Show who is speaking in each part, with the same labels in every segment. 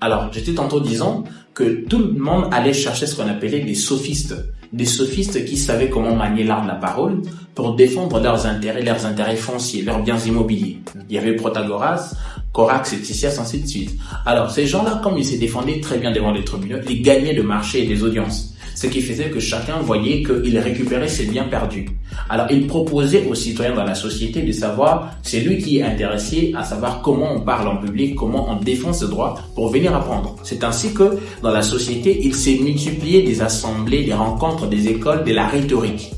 Speaker 1: Alors, j'étais tantôt disant que tout le monde allait chercher ce qu'on appelait des sophistes. Des sophistes qui savaient comment manier l'art de la parole pour défendre leurs intérêts fonciers, leurs biens immobiliers. Il y avait Protagoras, Corax et Tisias, ainsi de suite. Alors, ces gens-là, comme ils se défendaient très bien devant les tribunaux, ils gagnaient de marché et des audiences. Ce qui faisait que chacun voyait qu'il récupérait ses biens perdus. Alors, il proposait aux citoyens dans la société de savoir, c'est lui qui est intéressé à savoir comment on parle en public, comment on défend ses droits pour venir apprendre. C'est ainsi que, dans la société, il s'est multiplié des assemblées, des rencontres, des écoles, de la rhétorique.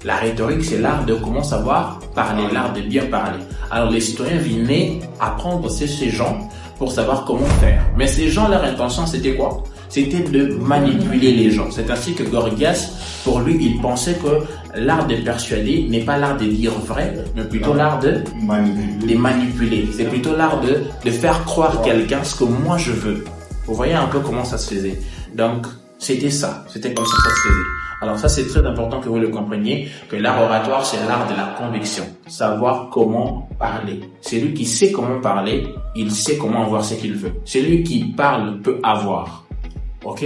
Speaker 1: La rhétorique, c'est l'art de comment savoir parler, l'art de bien parler. Alors, les citoyens venaient apprendre ces gens pour savoir comment faire. Mais ces gens, leur intention, c'était quoi? C'était de manipuler les gens. C'est ainsi que Gorgias, pour lui, il pensait que l'art de persuader n'est pas l'art de dire vrai, mais plutôt l'art de manipuler. C'est plutôt l'art de faire croire quelqu'un ce que moi je veux. Vous voyez un peu comment ça se faisait. Donc, c'était ça. C'était comme ça que ça se faisait. Alors ça, c'est très important que vous le compreniez, que l'art oratoire, c'est l'art de la conviction. Savoir comment parler. Celui qui sait comment parler, il sait comment avoir ce qu'il veut. Celui qui parle peut avoir. Ok?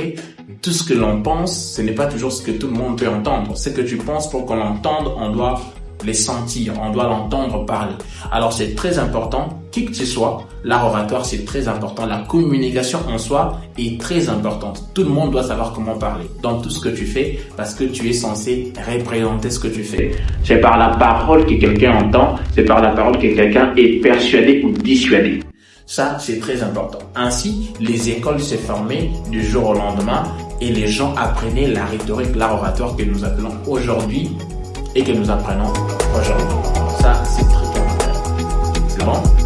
Speaker 1: Tout ce que l'on pense, ce n'est pas toujours ce que tout le monde peut entendre. Ce que tu penses, pour qu'on l'entende, on doit les sentir, on doit l'entendre parler. Alors c'est très important, qui que tu sois, l'art oratoire c'est très important, la communication en soi est très importante. Tout le monde doit savoir comment parler dans tout ce que tu fais parce que tu es censé représenter ce que tu fais. C'est par la parole que quelqu'un entend, c'est par la parole que quelqu'un est persuadé ou dissuadé. Ça, c'est très important. Ainsi, les écoles se formaient du jour au lendemain et les gens apprenaient la rhétorique, l'art oratoire que nous appelons aujourd'hui et que nous apprenons aujourd'hui. Ça, c'est très important. C'est bon?